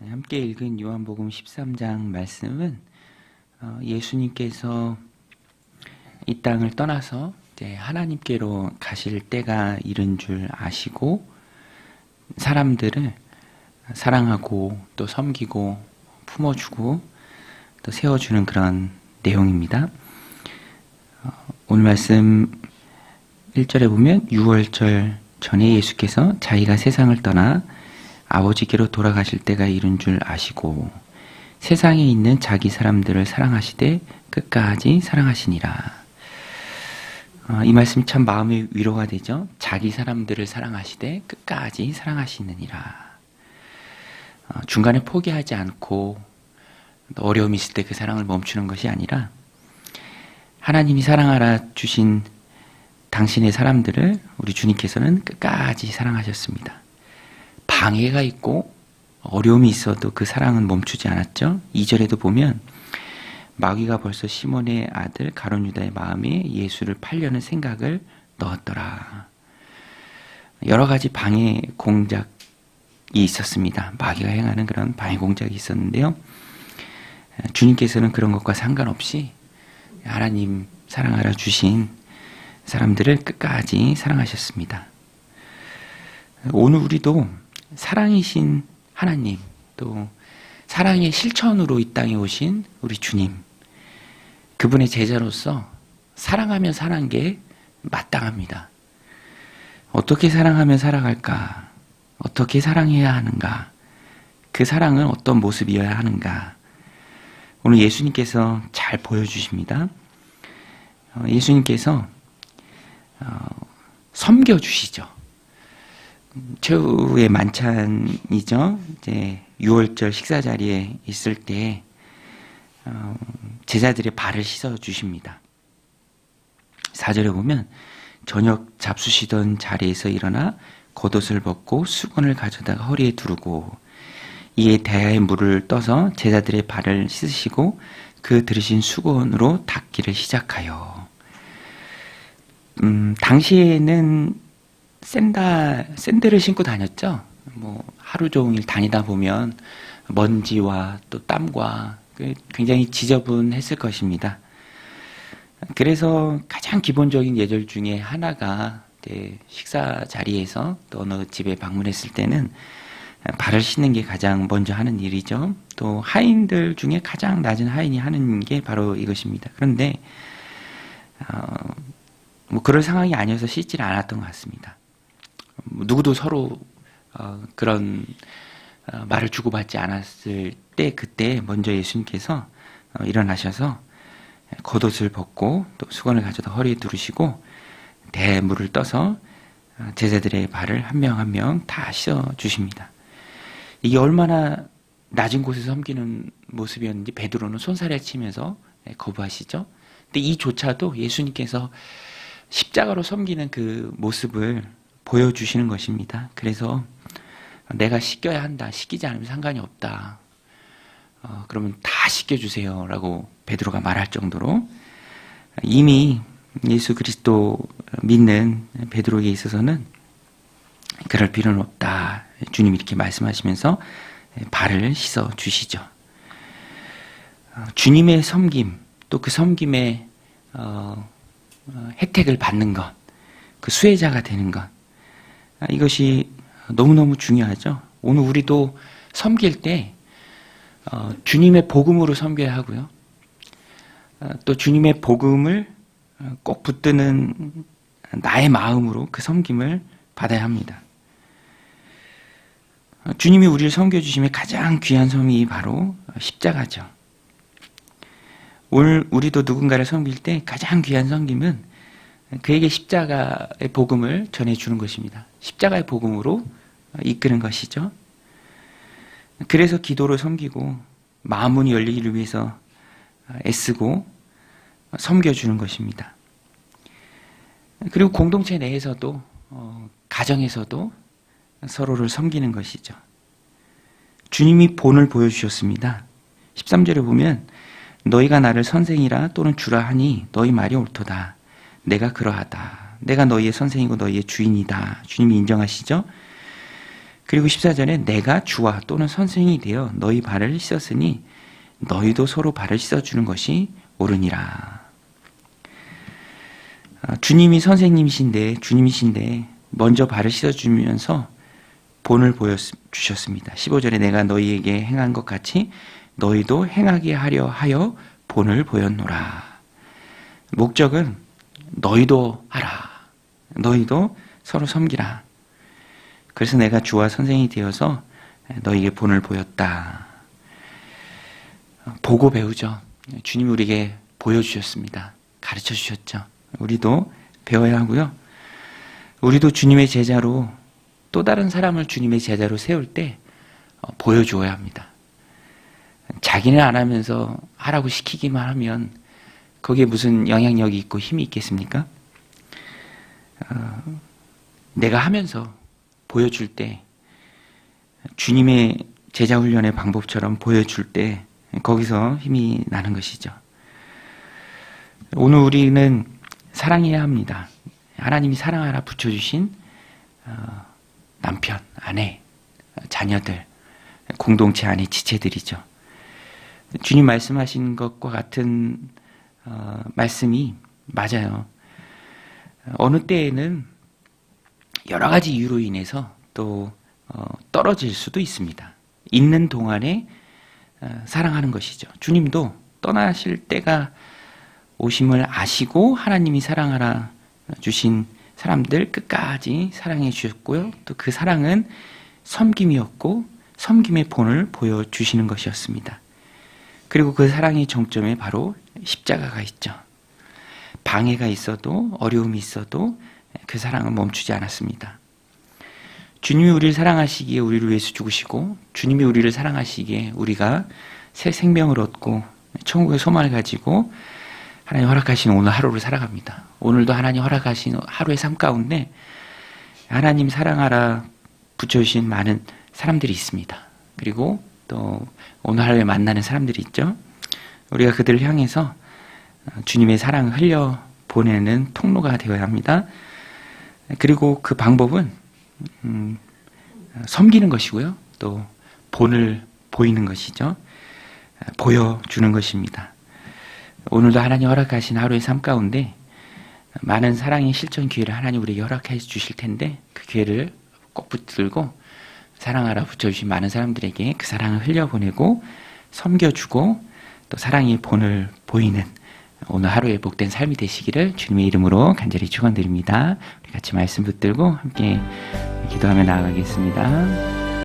함께 읽은 요한복음 13장 말씀은 예수님께서 이 땅을 떠나서 이제 하나님께로 가실 때가 이른 줄 아시고 사람들을 사랑하고 또 섬기고 품어주고 또 세워주는 그런 내용입니다. 오늘 말씀 1절에 보면 6월절 전에 예수께서 자기가 세상을 떠나 아버지께로 돌아가실 때가 이른 줄 아시고 세상에 있는 자기 사람들을 사랑하시되 끝까지 사랑하시니라. 이 말씀이 참 마음의 위로가 되죠. 자기 사람들을 사랑하시되 끝까지 사랑하시느니라. 중간에 포기하지 않고 어려움이 있을 때 그 사랑을 멈추는 것이 아니라 하나님이 사랑하라 주신 당신의 사람들을 우리 주님께서는 끝까지 사랑하셨습니다. 방해가 있고 어려움이 있어도 그 사랑은 멈추지 않았죠. 2절에도 보면 마귀가 벌써 시몬의 아들 가룟 유다의 마음에 예수를 팔려는 생각을 넣었더라. 여러 가지 방해 공작이 있었습니다. 마귀가 행하는 그런 방해 공작이 있었는데요. 주님께서는 그런 것과 상관없이 하나님 사랑하라 주신 사람들을 끝까지 사랑하셨습니다. 오늘 우리도 사랑이신 하나님, 또 사랑의 실천으로 이 땅에 오신 우리 주님, 그분의 제자로서 사랑하며 사는 게 마땅합니다. 어떻게 사랑하며 살아갈까? 어떻게 사랑해야 하는가? 그 사랑은 어떤 모습이어야 하는가? 오늘 예수님께서 잘 보여주십니다. 예수님께서 섬겨주시죠. 최후의 만찬이죠. 이제 6월절 식사 자리에 있을 때 제자들의 발을 씻어 주십니다. 4절에 보면 저녁 잡수시던 자리에서 일어나 겉옷을 벗고 수건을 가져다가 허리에 두르고 이에 대야의 물을 떠서 제자들의 발을 씻으시고 그 들으신 수건으로 닦기를 시작하여. 당시에는 샌들을 신고 다녔죠. 하루 종일 다니다 보면 먼지와 또 땀과 굉장히 지저분했을 것입니다. 그래서 가장 기본적인 예절 중에 하나가 식사 자리에서 또 어느 집에 방문했을 때는 발을 씻는 게 가장 먼저 하는 일이죠. 또 하인들 중에 가장 낮은 하인이 하는 게 바로 이것입니다. 그런데 그럴 상황이 아니어서 씻지를 않았던 것 같습니다. 누구도 서로 그런 말을 주고받지 않았을 때 그때 먼저 예수님께서 일어나셔서 겉옷을 벗고 또 수건을 가져다 허리에 두르시고 대물을 떠서 제자들의 발을 한 명 한 명 다 씻어 주십니다. 이게 얼마나 낮은 곳에서 섬기는 모습이었는지 베드로는 손살에 치면서 거부하시죠. 근데 이조차도 예수님께서 십자가로 섬기는 그 모습을 보여주시는 것입니다. 그래서 내가 씻겨야 한다, 씻기지 않으면 상관이 없다, 그러면 다 씻겨주세요 라고 베드로가 말할 정도로 이미 예수 그리스도 믿는 베드로에게 있어서는 그럴 필요는 없다, 주님이 이렇게 말씀하시면서 발을 씻어 주시죠. 주님의 섬김, 또 그 섬김의 혜택을 받는 것, 그 수혜자가 되는 것, 이것이 너무너무 중요하죠. 오늘 우리도 섬길 때 주님의 복음으로 섬겨야 하고요. 또 주님의 복음을 꼭 붙드는 나의 마음으로 그 섬김을 받아야 합니다. 주님이 우리를 섬겨주심의 가장 귀한 섬이 바로 십자가죠. 오늘 우리도 누군가를 섬길 때 가장 귀한 섬김은 그에게 십자가의 복음을 전해주는 것입니다. 십자가의 복음으로 이끄는 것이죠. 그래서 기도로 섬기고 마음문이 열리기를 위해서 애쓰고 섬겨주는 것입니다. 그리고 공동체 내에서도 가정에서도 서로를 섬기는 것이죠. 주님이 본을 보여주셨습니다. 13절에 보면 너희가 나를 선생이라 또는 주라 하니 너희 말이 옳도다. 내가 그러하다. 내가 너희의 선생이고 너희의 주인이다. 주님이 인정하시죠? 그리고 14절에 내가 주와 또는 선생이 되어 너희 발을 씻었으니 너희도 서로 발을 씻어주는 것이 옳으니라. 주님이 주님이신데 먼저 발을 씻어주면서 본을 보여주셨습니다. 15절에 내가 너희에게 행한 것 같이 너희도 행하게 하려 하여 본을 보였노라. 목적은 너희도 하라. 너희도 서로 섬기라. 그래서 내가 주와 선생이 되어서 너희에게 본을 보였다. 보고 배우죠. 주님이 우리에게 보여주셨습니다. 가르쳐 주셨죠. 우리도 배워야 하고요. 우리도 주님의 제자로 또 다른 사람을 주님의 제자로 세울 때 보여주어야 합니다. 자기는 안 하면서 하라고 시키기만 하면 거기에 무슨 영향력이 있고 힘이 있겠습니까? 내가 하면서 보여줄 때 주님의 제자 훈련의 방법처럼 보여줄 때 거기서 힘이 나는 것이죠. 오늘 우리는 사랑해야 합니다. 하나님이 사랑하라 붙여주신 남편, 아내, 자녀들, 공동체 안의 지체들이죠. 주님 말씀하신 것과 같은 말씀이 맞아요. 어느 때에는 여러 가지 이유로 인해서 또 떨어질 수도 있습니다. 있는 동안에 사랑하는 것이죠. 주님도 떠나실 때가 오심을 아시고 하나님이 사랑하라 주신 사람들 끝까지 사랑해 주셨고요. 또 그 사랑은 섬김이었고 섬김의 본을 보여주시는 것이었습니다. 그리고 그 사랑의 정점에 바로 십자가가 있죠. 방해가 있어도 어려움이 있어도 그 사랑은 멈추지 않았습니다. 주님이 우리를 사랑하시기에 우리를 위해서 죽으시고 주님이 우리를 사랑하시기에 우리가 새 생명을 얻고 천국의 소망을 가지고 하나님 허락하신 오늘 하루를 살아갑니다. 오늘도 하나님 허락하신 하루의 삶 가운데 하나님 사랑하라 붙여주신 많은 사람들이 있습니다. 그리고 또 오늘 하루에 만나는 사람들이 있죠. 우리가 그들을 향해서 주님의 사랑을 흘려보내는 통로가 되어야 합니다. 그리고 그 방법은 섬기는 것이고요. 또 본을 보이는 것이죠. 보여주는 것입니다. 오늘도 하나님 허락하신 하루의 삶 가운데 많은 사랑의 실천 기회를 하나님 우리에게 허락해 주실 텐데 그 기회를 꼭 붙들고 사랑하라 붙여주신 많은 사람들에게 그 사랑을 흘려보내고 섬겨주고 또 사랑의 본을 보이는 오늘 하루의 복된 삶이 되시기를 주님의 이름으로 간절히 축원드립니다. 우리 같이 말씀 붙들고 함께 기도하며 나아가겠습니다.